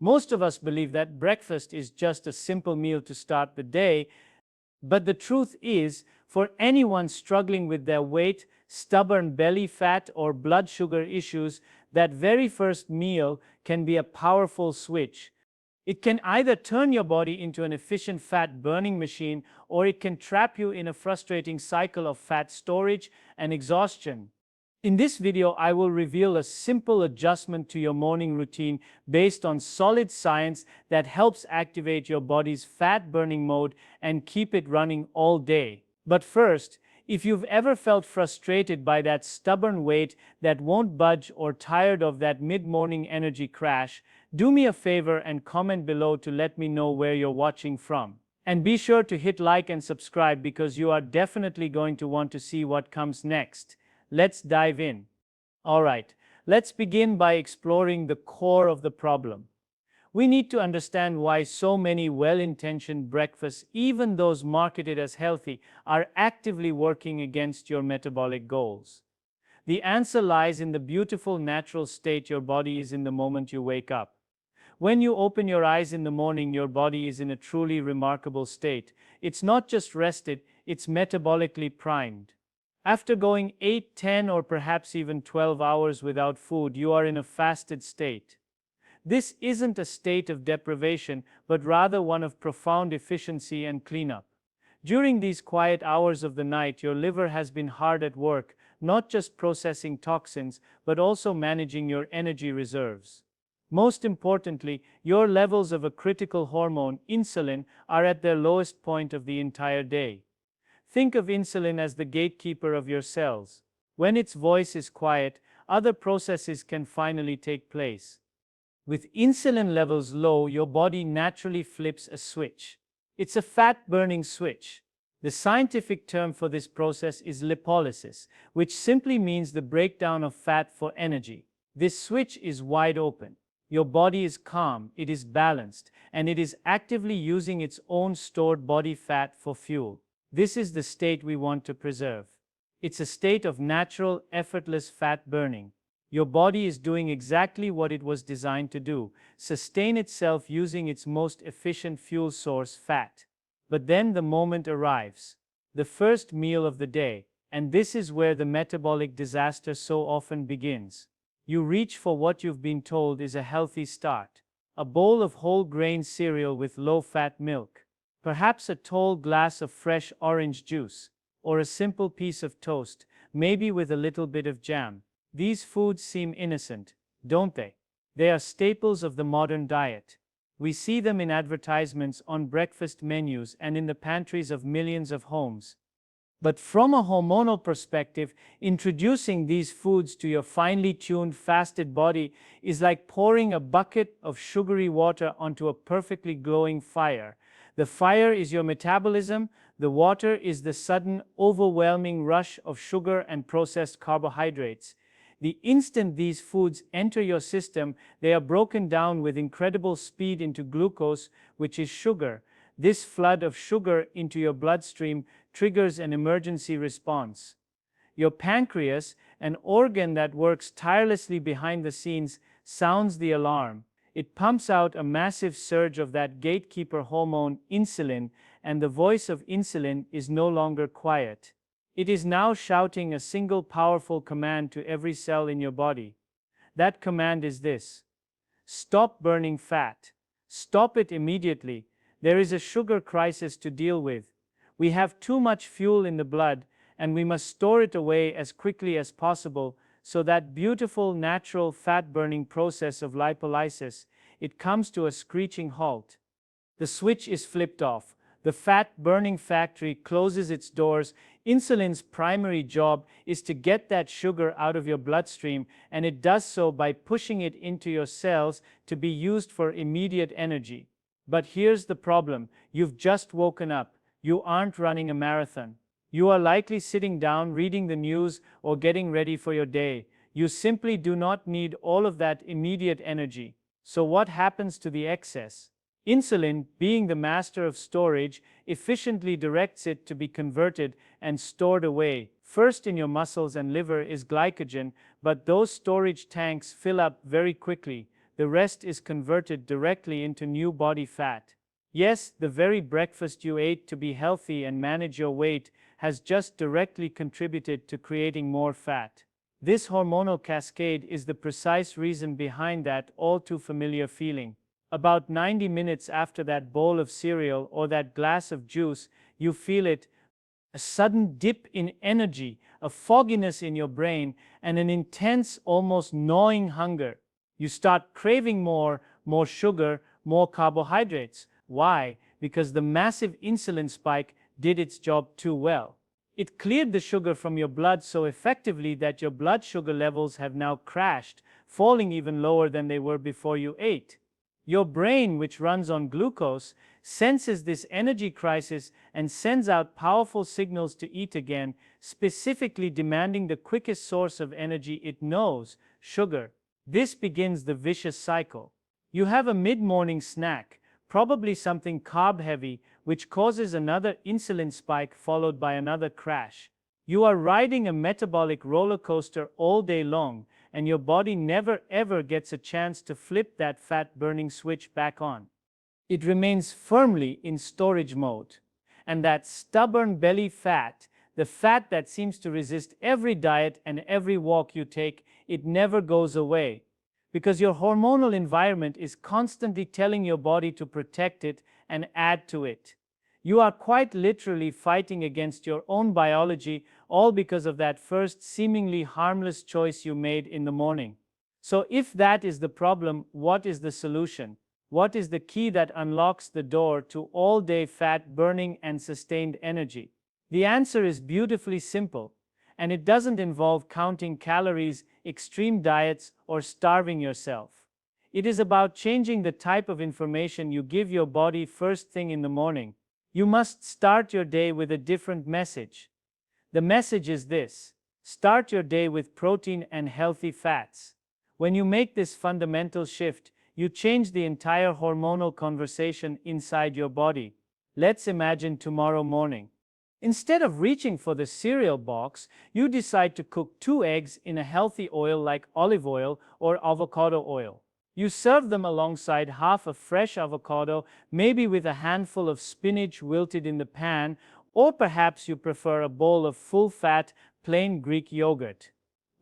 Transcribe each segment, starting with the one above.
Most of us believe that breakfast is just a simple meal to start the day, but the truth is, for anyone struggling with their weight, stubborn belly fat, or blood sugar issues, that very first meal can be a powerful switch. It can either turn your body into an efficient fat-burning machine, or it can trap you in a frustrating cycle of fat storage and exhaustion. In this video, I will reveal a simple adjustment to your morning routine based on solid science that helps activate your body's fat-burning mode and keep it running all day. But first, if you've ever felt frustrated by that stubborn weight that won't budge or tired of that mid-morning energy crash, do me a favor and comment below to let me know where you're watching from. And be sure to hit like and subscribe because you are definitely going to want to see what comes next. Let's dive in. Alright, let's begin by exploring the core of the problem. We need to understand why so many well-intentioned breakfasts, even those marketed as healthy, are actively working against your metabolic goals. The answer lies in the beautiful natural state your body is in the moment you wake up. When you open your eyes in the morning, your body is in a truly remarkable state. It's not just rested, it's metabolically primed. After going 8, 10, or perhaps even 12 hours without food, you are in a fasted state. This isn't a state of deprivation, but rather one of profound efficiency and cleanup. During these quiet hours of the night, your liver has been hard at work, not just processing toxins, but also managing your energy reserves. Most importantly, your levels of a critical hormone, insulin, are at their lowest point of the entire day. Think of insulin as the gatekeeper of your cells. When its voice is quiet, other processes can finally take place. With insulin levels low, your body naturally flips a switch. It's a fat-burning switch. The scientific term for this process is lipolysis, which simply means the breakdown of fat for energy. This switch is wide open. Your body is calm, it is balanced, and it is actively using its own stored body fat for fuel. This is the state we want to preserve. It's a state of natural, effortless fat burning. Your body is doing exactly what it was designed to do, sustain itself using its most efficient fuel source, fat. But then the moment arrives, the first meal of the day, and this is where the metabolic disaster so often begins. You reach for what you've been told is a healthy start, a bowl of whole grain cereal with low-fat milk. Perhaps a tall glass of fresh orange juice, or a simple piece of toast, maybe with a little bit of jam. These foods seem innocent, don't they? They are staples of the modern diet. We see them in advertisements, on breakfast menus, and in the pantries of millions of homes. But from a hormonal perspective, introducing these foods to your finely tuned, fasted body is like pouring a bucket of sugary water onto a perfectly glowing fire. The fire is your metabolism, the water is the sudden, overwhelming rush of sugar and processed carbohydrates. The instant these foods enter your system, they are broken down with incredible speed into glucose, which is sugar. This flood of sugar into your bloodstream triggers an emergency response. Your pancreas, an organ that works tirelessly behind the scenes, sounds the alarm. It pumps out a massive surge of that gatekeeper hormone, insulin, and the voice of insulin is no longer quiet. It is now shouting a single powerful command to every cell in your body. That command is this: stop burning fat. Stop it immediately. There is a sugar crisis to deal with. We have too much fuel in the blood, and we must store it away as quickly as possible, so that beautiful natural fat-burning process of lipolysis, it comes to a screeching halt. The switch is flipped off. The fat-burning factory closes its doors. Insulin's primary job is to get that sugar out of your bloodstream, and it does so by pushing it into your cells to be used for immediate energy. But here's the problem. You've just woken up. You aren't running a marathon. You are likely sitting down, reading the news, or getting ready for your day. You simply do not need all of that immediate energy. So what happens to the excess? Insulin, being the master of storage, efficiently directs it to be converted and stored away. First in your muscles and liver is glycogen, but those storage tanks fill up very quickly. the rest is converted directly into new body fat. Yes, the very breakfast you ate to be healthy and manage your weight has just directly contributed to creating more fat. This hormonal cascade is the precise reason behind that all too familiar feeling. About 90 minutes after that bowl of cereal or that glass of juice, you feel it, a sudden dip in energy, a fogginess in your brain, and an intense, almost gnawing hunger. You start craving more sugar, more carbohydrates. Why? Because the massive insulin spike did its job too well. It cleared the sugar from your blood so effectively that your blood sugar levels have now crashed, falling even lower than they were before you ate. Your brain, which runs on glucose, senses this energy crisis and sends out powerful signals to eat again, specifically demanding the quickest source of energy it knows, sugar. This begins the vicious cycle. You have a mid-morning snack, probably something carb-heavy, which causes another insulin spike followed by another crash. You are riding a metabolic roller coaster all day long, and your body never ever gets a chance to flip that fat-burning switch back on. It remains firmly in storage mode. And that stubborn belly fat, the fat that seems to resist every diet and every walk you take, it never goes away. Because your hormonal environment is constantly telling your body to protect it and add to it. You are quite literally fighting against your own biology, all because of that first seemingly harmless choice you made in the morning. So if that is the problem, what is the solution? What is the key that unlocks the door to all-day fat burning and sustained energy? The answer is beautifully simple, and it doesn't involve counting calories, extreme diets, or starving yourself. It is about changing the type of information you give your body first thing in the morning. You must start your day with a different message. The message is this: start your day with protein and healthy fats. When you make this fundamental shift, you change the entire hormonal conversation inside your body. Let's imagine tomorrow morning. Instead of reaching for the cereal box, you decide to cook 2 eggs in a healthy oil like olive oil or avocado oil. You serve them alongside half a fresh avocado, maybe with a handful of spinach wilted in the pan, or perhaps you prefer a bowl of full-fat, plain Greek yogurt.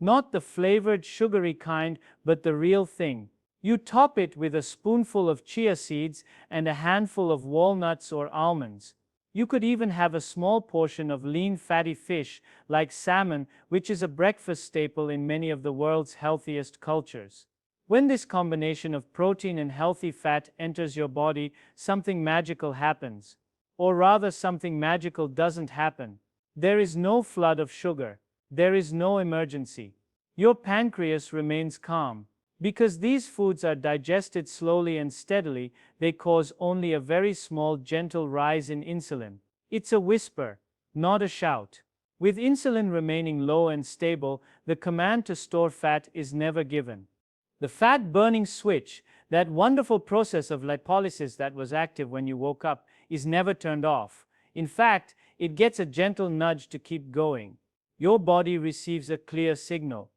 Not the flavored, sugary kind, but the real thing. You top it with a spoonful of chia seeds and a handful of walnuts or almonds. You could even have a small portion of lean fatty fish, like salmon, which is a breakfast staple in many of the world's healthiest cultures. When this combination of protein and healthy fat enters your body, something magical happens. Or rather, something magical doesn't happen. There is no flood of sugar. There is no emergency. Your pancreas remains calm. Because these foods are digested slowly and steadily, they cause only a very small, gentle rise in insulin. It's a whisper, not a shout. With insulin remaining low and stable, the command to store fat is never given. The fat-burning switch, that wonderful process of lipolysis that was active when you woke up, is never turned off. In fact, it gets a gentle nudge to keep going. Your body receives a clear signal.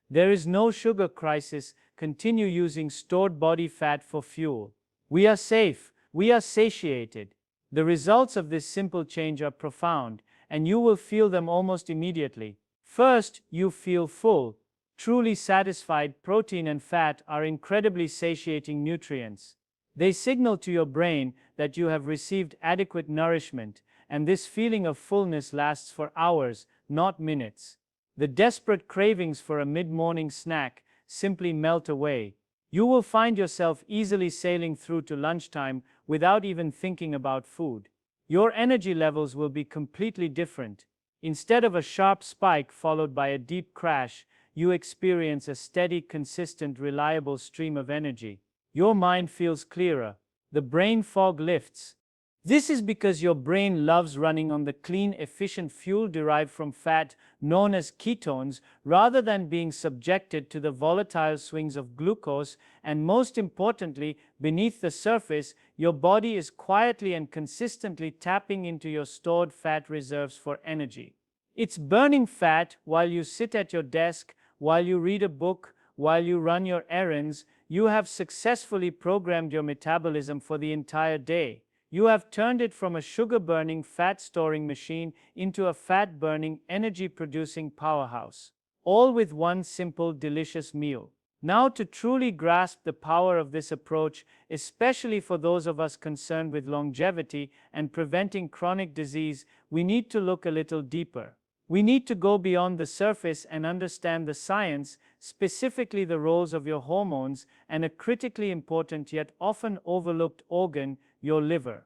There is no sugar crisis. Continue using stored body fat for fuel. We are safe. We are satiated. The results of this simple change are profound, and you will feel them almost immediately. First, you feel full. Truly satisfied. Protein and fat are incredibly satiating nutrients. They signal to your brain that you have received adequate nourishment, and this feeling of fullness lasts for hours, not minutes. The desperate cravings for a mid-morning snack simply melt away. You will find yourself easily sailing through to lunchtime without even thinking about food. Your energy levels will be completely different. Instead of a sharp spike followed by a deep crash, you experience a steady, consistent, reliable stream of energy. Your mind feels clearer. The brain fog lifts. This is because your brain loves running on the clean, efficient fuel derived from fat, known as ketones, rather than being subjected to the volatile swings of glucose, and most importantly, beneath the surface, your body is quietly and consistently tapping into your stored fat reserves for energy. It's burning fat while you sit at your desk, while you read a book, while you run your errands. you have successfully programmed your metabolism for the entire day. You have turned it from a sugar-burning, fat-storing machine into a fat-burning, energy-producing powerhouse, all with one simple, delicious meal. Now, to truly grasp the power of this approach, especially for those of us concerned with longevity and preventing chronic disease, we need to look a little deeper. We need to go beyond the surface and understand the science, specifically the roles of your hormones and a critically important yet often overlooked organ, your liver.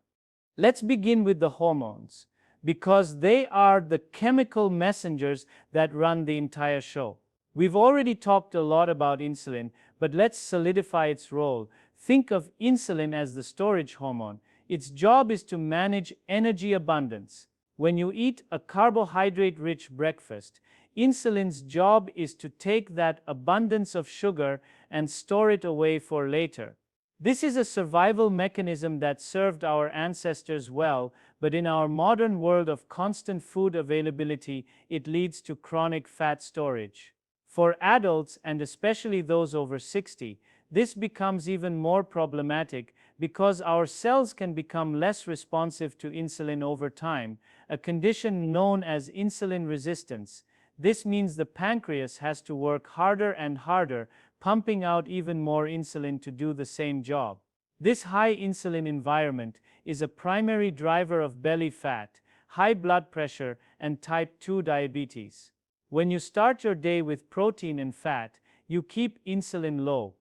Let's begin with the hormones, because they are the chemical messengers that run the entire show. We've already talked a lot about insulin, but let's solidify its role. Think of insulin as the storage hormone. Its job is to manage energy abundance. When you eat a carbohydrate-rich breakfast, insulin's job is to take that abundance of sugar and store it away for later. This is a survival mechanism that served our ancestors well, but in our modern world of constant food availability, it leads to chronic fat storage. For adults, and especially those over 60, this becomes even more problematic because our cells can become less responsive to insulin over time, a condition known as insulin resistance. This means the pancreas has to work harder and harder, pumping out even more insulin to do the same job. This high insulin environment is a primary driver of belly fat, high blood pressure, and type 2 diabetes. When you start your day with protein and fat, you keep insulin low.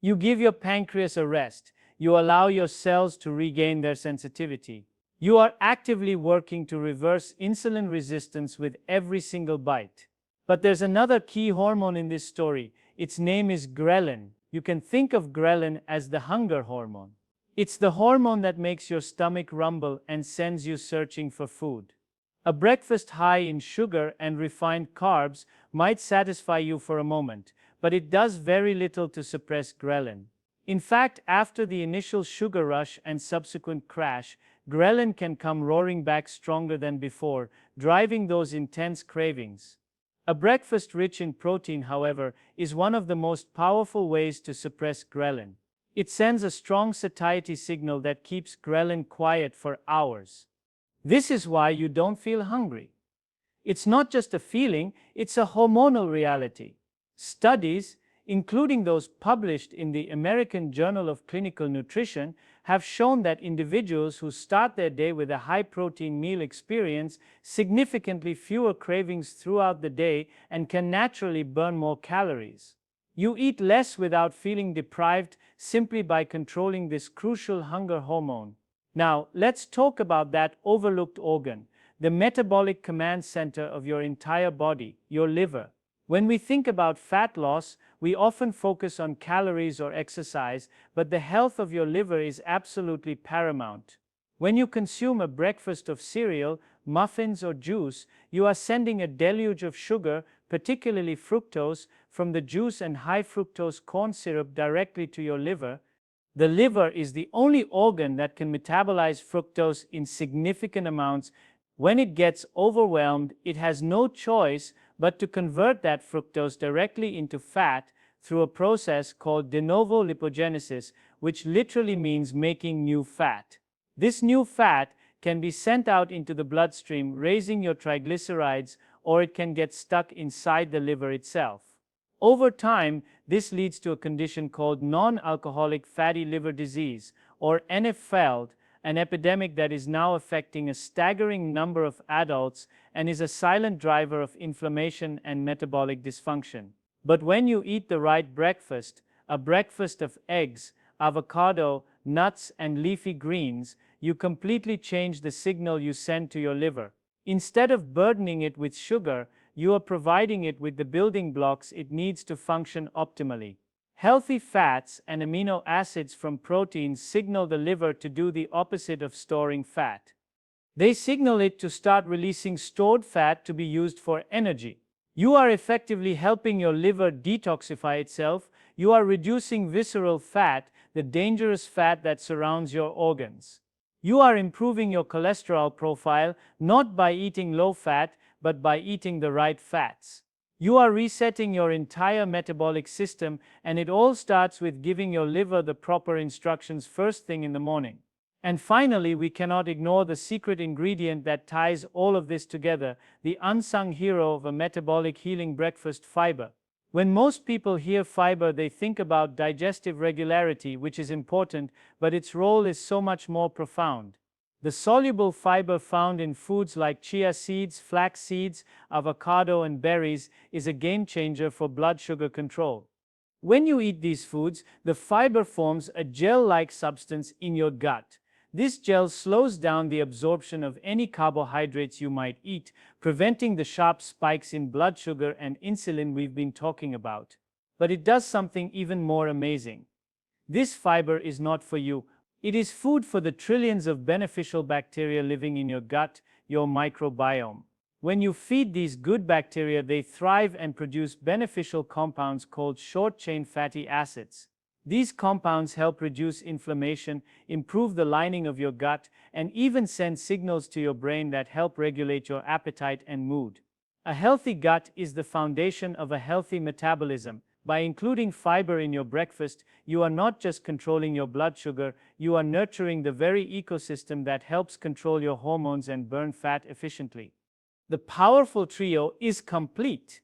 You give your pancreas a rest. You allow your cells to regain their sensitivity. You are actively working to reverse insulin resistance with every single bite. But there's another key hormone in this story. Its name is ghrelin. You can think of ghrelin as the hunger hormone. It's the hormone that makes your stomach rumble and sends you searching for food. A breakfast high in sugar and refined carbs might satisfy you for a moment, but it does very little to suppress ghrelin. In fact, after the initial sugar rush and subsequent crash, ghrelin can come roaring back stronger than before, driving those intense cravings. A breakfast rich in protein, however, is one of the most powerful ways to suppress ghrelin. It sends a strong satiety signal that keeps ghrelin quiet for hours. This is why you don't feel hungry. It's not just a feeling, it's a hormonal reality. Studies, including those published in the American Journal of Clinical Nutrition, have shown that individuals who start their day with a high-protein meal experience significantly fewer cravings throughout the day and can naturally burn more calories. You eat less without feeling deprived simply by controlling this crucial hunger hormone. Now, let's talk about that overlooked organ, the metabolic command center of your entire body, your liver. When we think about fat loss, we often focus on calories or exercise, but the health of your liver is absolutely paramount. When you consume a breakfast of cereal, muffins, or juice, you are sending a deluge of sugar, particularly fructose, from the juice and high fructose corn syrup directly to your liver. The liver is the only organ that can metabolize fructose in significant amounts. When it gets overwhelmed, it has no choice but to convert that fructose directly into fat through a process called de novo lipogenesis, which literally means making new fat. This new fat can be sent out into the bloodstream, raising your triglycerides, or it can get stuck inside the liver itself. Over time, this leads to a condition called non-alcoholic fatty liver disease, or NFL, an epidemic that is now affecting a staggering number of adults and is a silent driver of inflammation and metabolic dysfunction. But when you eat the right breakfast, a breakfast of eggs, avocado, nuts, and leafy greens, you completely change the signal you send to your liver. Instead of burdening it with sugar, you are providing it with the building blocks it needs to function optimally. Healthy fats and amino acids from proteins signal the liver to do the opposite of storing fat. They signal it to start releasing stored fat to be used for energy. You are effectively helping your liver detoxify itself. You are reducing visceral fat, the dangerous fat that surrounds your organs. You are improving your cholesterol profile not by eating low fat, but by eating the right fats. You are resetting your entire metabolic system, and it all starts with giving your liver the proper instructions first thing in the morning. And finally, we cannot ignore the secret ingredient that ties all of this together, the unsung hero of a metabolic healing breakfast: fiber. When most people hear fiber, they think about digestive regularity, which is important, but its role is so much more profound. The soluble fiber found in foods like chia seeds, flax seeds, avocado, and berries is a game changer for blood sugar control. When you eat these foods, the fiber forms a gel-like substance in your gut. This gel slows down the absorption of any carbohydrates you might eat, preventing the sharp spikes in blood sugar and insulin we've been talking about. But it does something even more amazing. This fiber is not for you. It is food for the trillions of beneficial bacteria living in your gut, your microbiome. When you feed these good bacteria, they thrive and produce beneficial compounds called short-chain fatty acids. These compounds help reduce inflammation, improve the lining of your gut, and even send signals to your brain that help regulate your appetite and mood. A healthy gut is the foundation of a healthy metabolism. By including fiber in your breakfast, you are not just controlling your blood sugar, you are nurturing the very ecosystem that helps control your hormones and burn fat efficiently. The powerful trio is complete.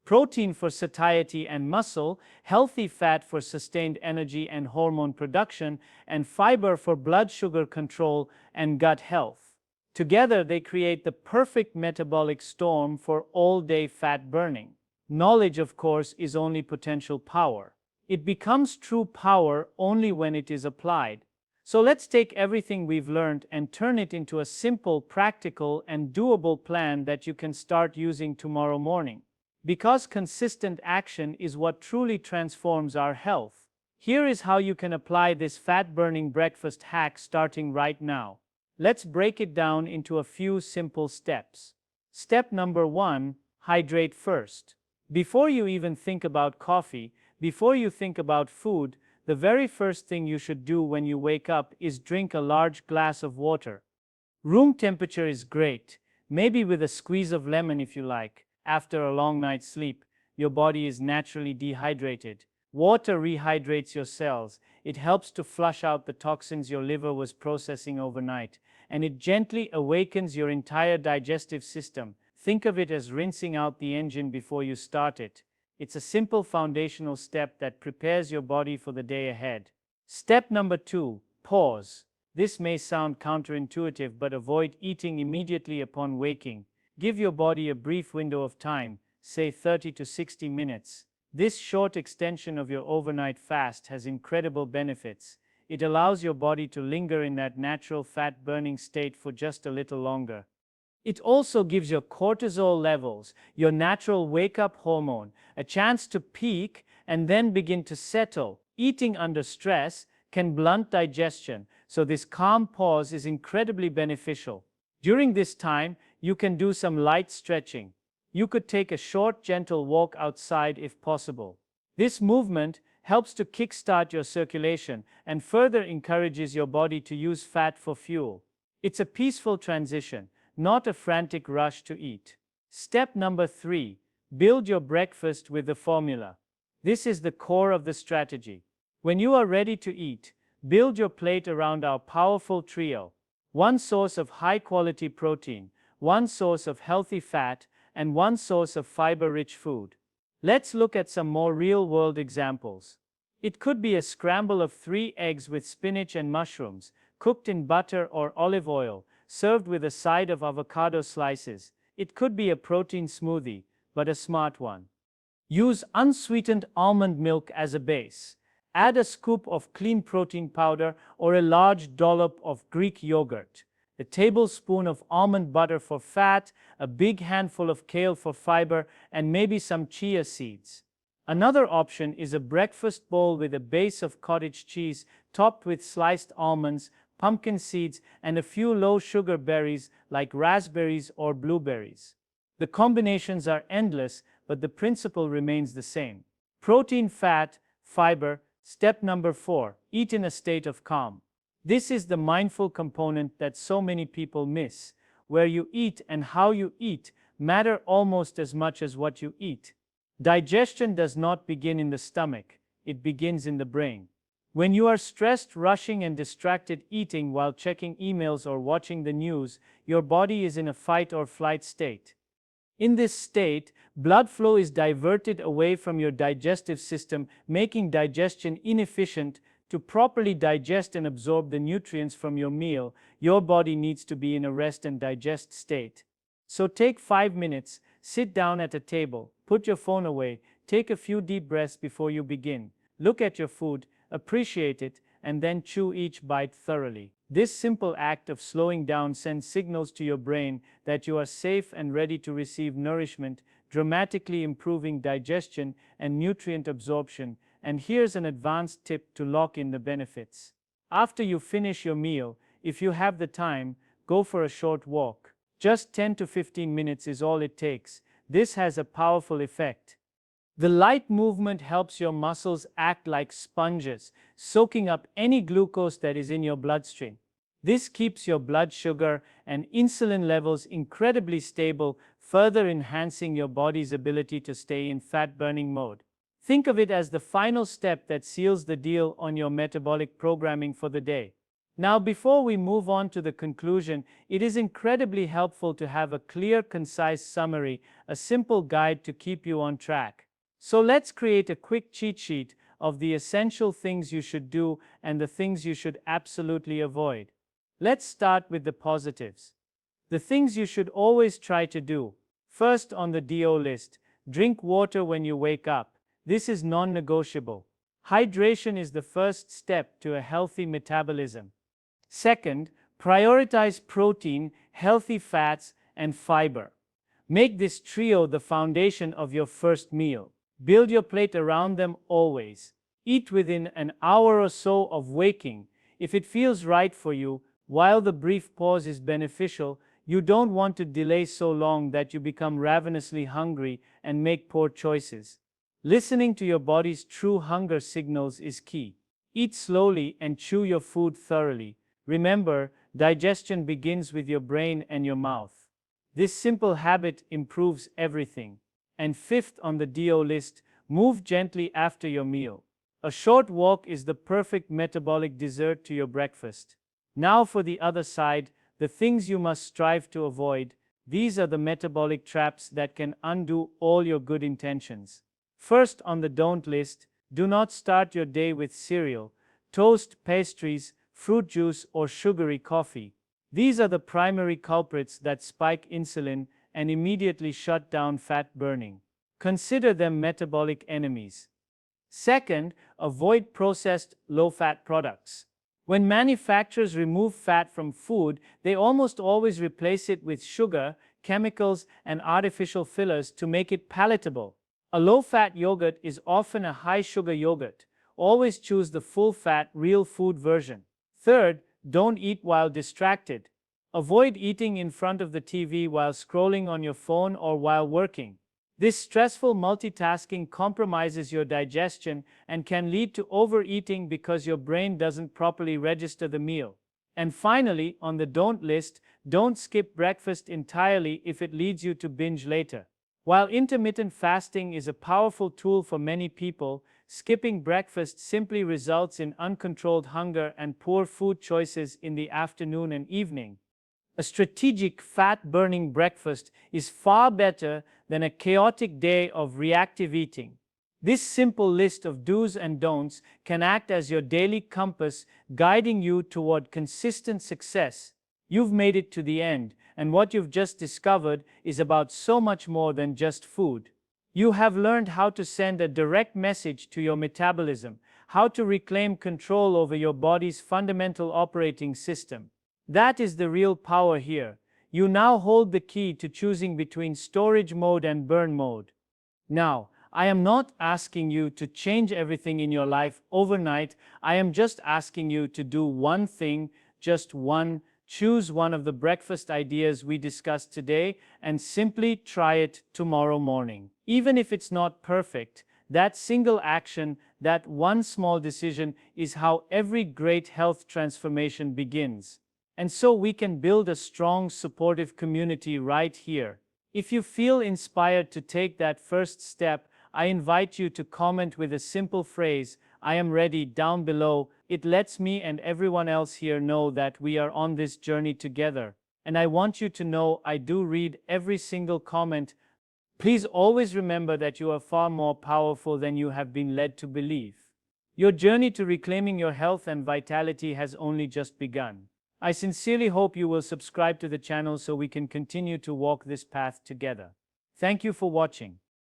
Protein for satiety and muscle, healthy fat for sustained energy and hormone production, and fiber for blood sugar control and gut health. Together, they create the perfect metabolic storm for all-day fat burning. Knowledge, of course, is only potential power. It becomes true power only when it is applied. So let's take everything we've learned and turn it into a simple, practical, and doable plan that you can start using tomorrow morning. Because consistent action is what truly transforms our health. Here is how you can apply this fat-burning breakfast hack starting right now. Let's break it down into a few simple steps. Step number 1, hydrate first. Before you even think about coffee, before you think about food, the very first thing you should do when you wake up is drink a large glass of water. Room temperature is great, maybe with a squeeze of lemon if you like. After a long night's sleep, your body is naturally dehydrated. Water rehydrates your cells. It helps to flush out the toxins your liver was processing overnight, and it gently awakens your entire digestive system. Think of it as rinsing out the engine before you start it. It's a simple foundational step that prepares your body for the day ahead. Step number 2, pause. This may sound counterintuitive, but avoid eating immediately upon waking. Give your body a brief window of time, say 30 to 60 minutes. This short extension of your overnight fast has incredible benefits. It allows your body to linger in that natural fat-burning state for just a little longer. It also gives your cortisol levels, your natural wake-up hormone, a chance to peak and then begin to settle. Eating under stress can blunt digestion, so this calm pause is incredibly beneficial. During this time, you can do some light stretching. You could take a short, gentle walk outside if possible. This movement helps to kickstart your circulation and further encourages your body to use fat for fuel. It's a peaceful transition, not a frantic rush to eat. Step number 3, build your breakfast with the formula. This is the core of the strategy. When you are ready to eat, build your plate around our powerful trio. One source of high-quality protein, one source of healthy fat, and one source of fiber-rich food. Let's look at some more real-world examples. It could be a scramble of 3 eggs with spinach and mushrooms, cooked in butter or olive oil, served with a side of avocado slices. It could be a protein smoothie, but a smart one. Use unsweetened almond milk as a base. Add a scoop of clean protein powder or a large dollop of Greek yogurt, a tablespoon of almond butter for fat, a big handful of kale for fiber, and maybe some chia seeds. Another option is a breakfast bowl with a base of cottage cheese topped with sliced almonds, pumpkin seeds, and a few low-sugar berries like raspberries or blueberries. The combinations are endless, but the principle remains the same. Protein, fat, fiber. Step number 4, eat in a state of calm. This is the mindful component that so many people miss. Where you eat and how you eat matter almost as much as what you eat. Digestion does not begin in the stomach, it begins in the brain. When you are stressed, rushing, and distracted eating while checking emails or watching the news, your body is in a fight or flight state. In this state, blood flow is diverted away from your digestive system, making digestion inefficient. To properly digest and absorb the nutrients from your meal, your body needs to be in a rest and digest state. So take 5 minutes, sit down at a table, put your phone away, take a few deep breaths before you begin. Look at your food, appreciate it, and then chew each bite thoroughly. This simple act of slowing down sends signals to your brain that you are safe and ready to receive nourishment, dramatically improving digestion and nutrient absorption. And here's an advanced tip to lock in the benefits. After you finish your meal, if you have the time, go for a short walk. Just 10 to 15 minutes is all it takes. This has a powerful effect. The light movement helps your muscles act like sponges, soaking up any glucose that is in your bloodstream. This keeps your blood sugar and insulin levels incredibly stable, further enhancing your body's ability to stay in fat-burning mode. Think of it as the final step that seals the deal on your metabolic programming for the day. Now, before we move on to the conclusion, it is incredibly helpful to have a clear, concise summary, a simple guide to keep you on track. So let's create a quick cheat sheet of the essential things you should do and the things you should absolutely avoid. Let's start with the positives. The things you should always try to do. First on the DO list, drink water when you wake up. This is non-negotiable. Hydration is the first step to a healthy metabolism. Second, prioritize protein, healthy fats, and fiber. Make this trio the foundation of your first meal. Build your plate around them always. Eat within an hour or so of waking, if it feels right for you. While the brief pause is beneficial, you don't want to delay so long that you become ravenously hungry and make poor choices. Listening to your body's true hunger signals is key. Eat slowly and chew your food thoroughly. Remember, digestion begins with your brain and your mouth. This simple habit improves everything. And fifth on the DO list, move gently after your meal. A short walk is the perfect metabolic dessert to your breakfast. Now for the other side, the things you must strive to avoid. These are the metabolic traps that can undo all your good intentions. First on the don't list, do not start your day with cereal, toast, pastries, fruit juice, or sugary coffee. These are the primary culprits that spike insulin and immediately shut down fat burning. Consider them metabolic enemies. Second, avoid processed, low-fat products. When manufacturers remove fat from food, they almost always replace it with sugar, chemicals, and artificial fillers to make it palatable. A low-fat yogurt is often a high-sugar yogurt. Always choose the full-fat, real food version. Third, don't eat while distracted. Avoid eating in front of the TV while scrolling on your phone or while working. This stressful multitasking compromises your digestion and can lead to overeating because your brain doesn't properly register the meal. And finally, on the don't list, don't skip breakfast entirely if it leads you to binge later. While intermittent fasting is a powerful tool for many people, skipping breakfast simply results in uncontrolled hunger and poor food choices in the afternoon and evening. A strategic fat-burning breakfast is far better than a chaotic day of reactive eating. This simple list of do's and don'ts can act as your daily compass, guiding you toward consistent success. You've made it to the end, and what you've just discovered is about so much more than just food. You have learned how to send a direct message to your metabolism, how to reclaim control over your body's fundamental operating system. That is the real power here. You now hold the key to choosing between storage mode and burn mode. Now, I am not asking you to change everything in your life overnight. I am just asking you to do one thing, just one. Choose one of the breakfast ideas we discussed today and simply try it tomorrow morning. Even if it's not perfect, that single action, that one small decision is how every great health transformation begins. And so we can build a strong, supportive community right here. If you feel inspired to take that first step, I invite you to comment with a simple phrase, "I am ready," down below. It lets me and everyone else here know that we are on this journey together. And I want you to know I do read every single comment. Please always remember that you are far more powerful than you have been led to believe. Your journey to reclaiming your health and vitality has only just begun. I sincerely hope you will subscribe to the channel so we can continue to walk this path together. Thank you for watching.